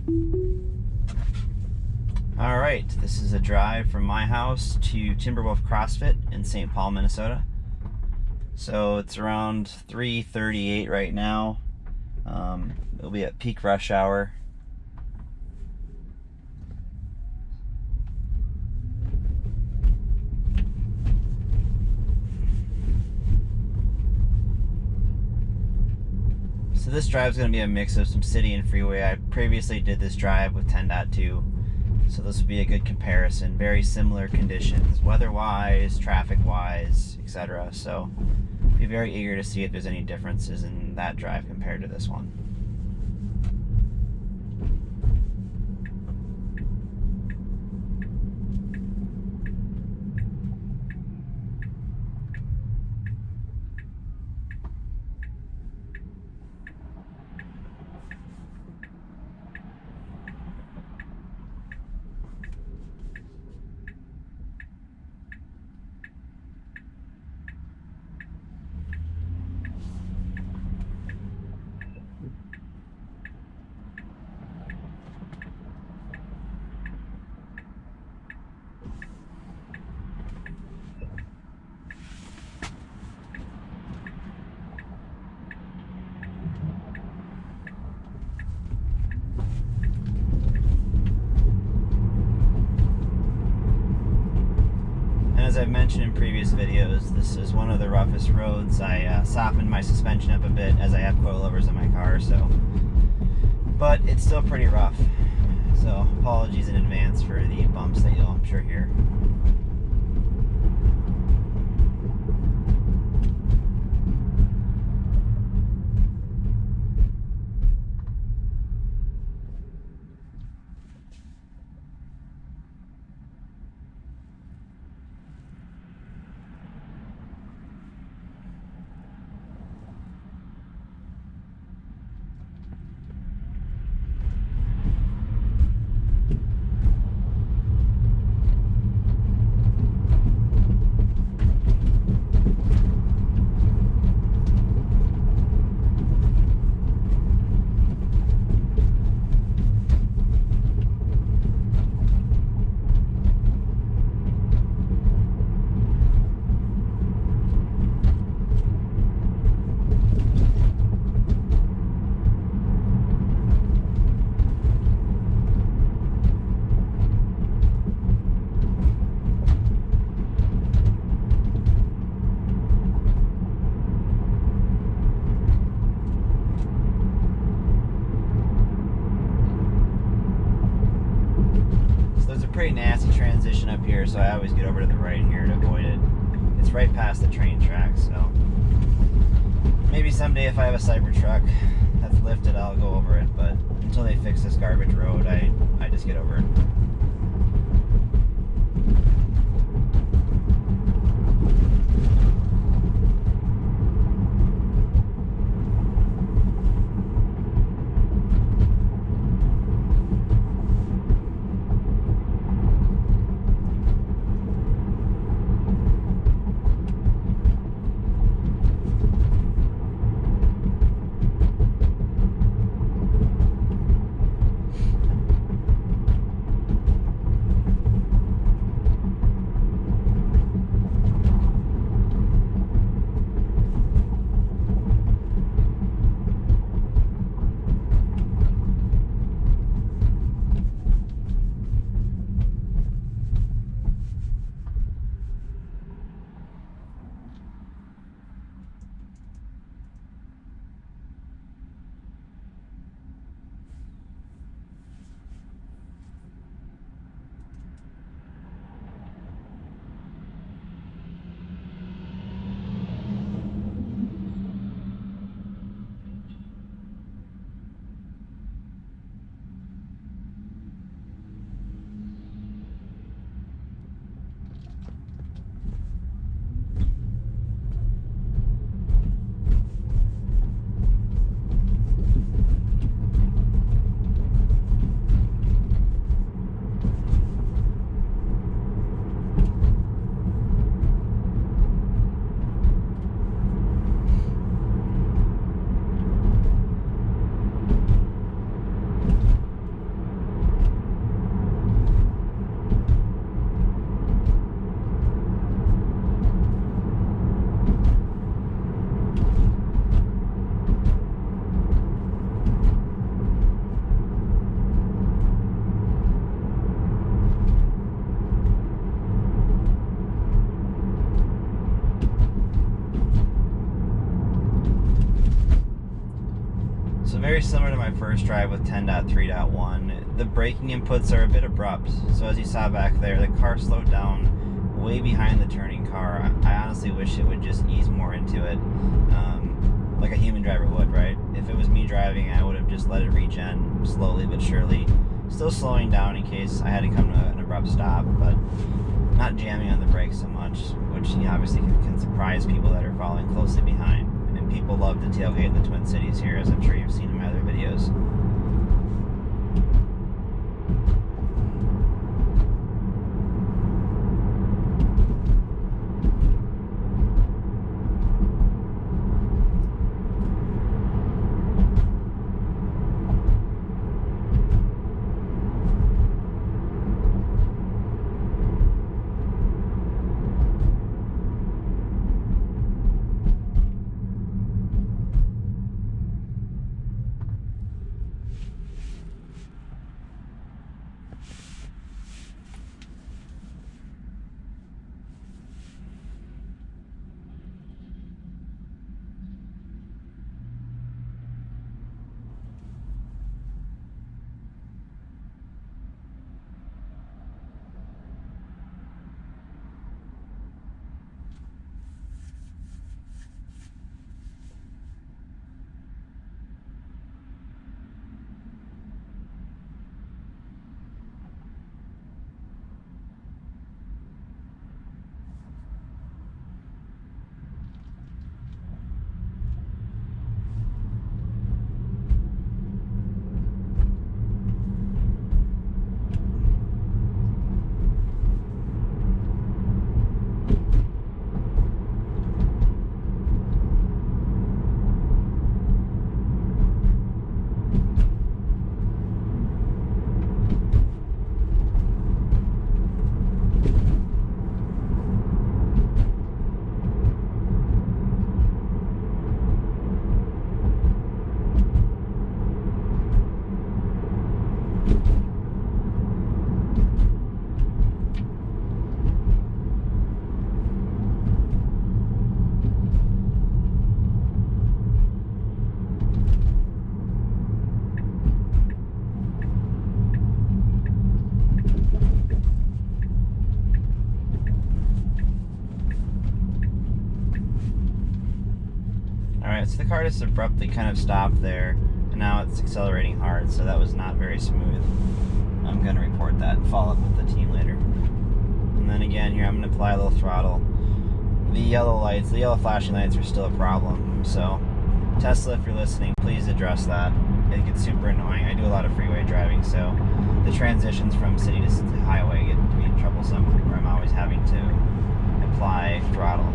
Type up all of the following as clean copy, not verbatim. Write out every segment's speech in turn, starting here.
All right, this is a drive from my house to Timberwolf CrossFit in St. Paul, Minnesota. So it's around 3:38 right now. It'll be at peak rush hour. So this drive is going to be a mix of some city and freeway. I previously did this drive with 10.2, so this will be a good comparison. Very similar conditions, weather-wise, traffic-wise, etc. So be very eager to see if there's any differences in that drive compared to this one. As I've mentioned in previous videos, this is one of the roughest roads. I softened my suspension up a bit as I have coilovers in my car, but it's still pretty rough. So apologies in advance for the bumps that you'll, I'm sure, hear. Pretty nasty transition up here, so I always get over to the right here to avoid it. It's right past the train tracks, so maybe someday if I have a Cybertruck that's lifted, I'll go over it, but until they fix this garbage road, I just get over it. So very similar to my first drive with 10.3.1, the braking inputs are a bit abrupt. So as you saw back there, the car slowed down way behind the turning car. I honestly wish it would just ease more into it, like a human driver would, right? If it was me driving, I would have just let it regen slowly but surely, still slowing down in case I had to come to an abrupt stop, but not jamming on the brakes so much, which obviously can surprise people that are following closely behind. And people love to tailgate in the Twin Cities here, as I'm sure you've seen in my other videos. So the car just abruptly kind of stopped there, and now it's accelerating hard, so that was not very smooth. I'm going to report that and follow up with the team later. And then again here, I'm going to apply a little throttle. The yellow flashing lights are still a problem, so Tesla, if you're listening, please address that. It gets super annoying. I do a lot of freeway driving, so the transitions from city to highway get to be troublesome, where I'm always having to apply throttle.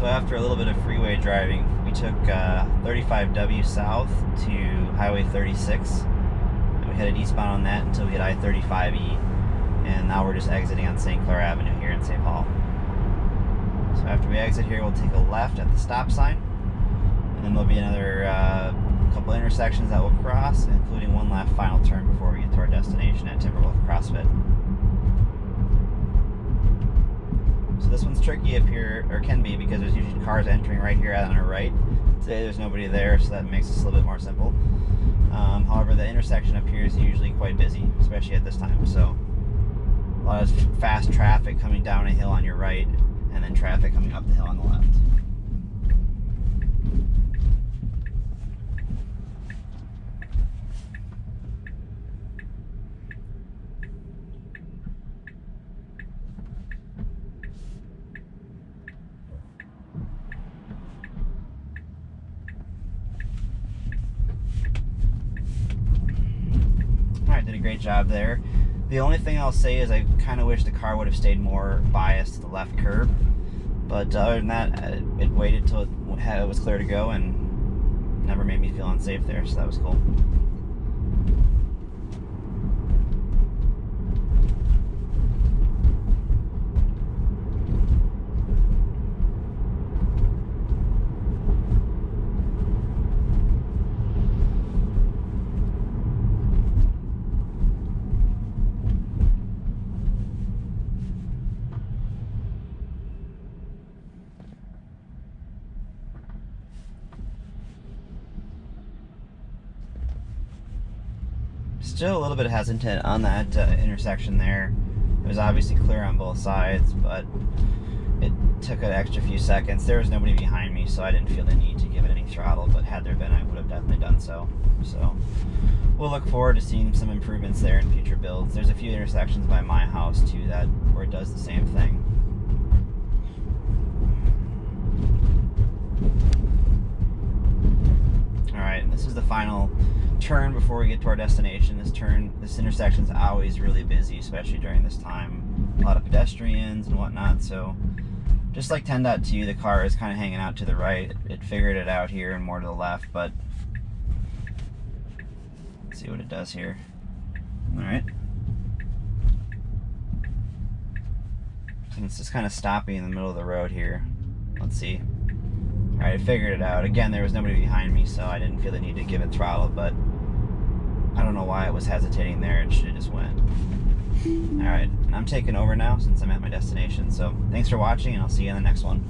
So after a little bit of freeway driving, we took 35W south to Highway 36. And we headed eastbound on that until we hit I-35E. And now we're just exiting on St. Clair Avenue here in St. Paul. So after we exit here, we'll take a left at the stop sign. And then there'll be another couple intersections that we'll cross, including one last final turn before we get to our destination at Timberwolf CrossFit. So this one's tricky up here, or can be, because there's usually cars entering right here on our right. Today there's nobody there, so that makes this a little bit more simple. However, the intersection up here is usually quite busy, especially at this time. So a lot of fast traffic coming down a hill on your right, and then traffic coming up the hill on the left. Alright, did a great job there. The only thing I'll say is I kind of wish the car would have stayed more biased to the left curb. But other than that, it waited till it was clear to go and never made me feel unsafe there, so that was cool. Still a little bit hesitant on that intersection there. It was obviously clear on both sides, but it took an extra few seconds. There was nobody behind me, so I didn't feel the need to give it any throttle, but had there been, I would have definitely done so. So we'll look forward to seeing some improvements there in future builds. There's a few intersections by my house too where it does the same thing. Alright, this is the final turn before we get to our destination. This intersection's always really busy, especially during this time. A lot of pedestrians and whatnot, so just like 10.2, the car is kind of hanging out to the right. It figured it out here and more to the left, but let's see what it does here. Alright. And it's just kind of stopping in the middle of the road here. Let's see. Alright, I figured it out. Again, there was nobody behind me, so I didn't feel the need to give it throttle, but I don't know why it was hesitating there. It should have just went. Alright, and I'm taking over now since I'm at my destination. So thanks for watching, and I'll see you in the next one.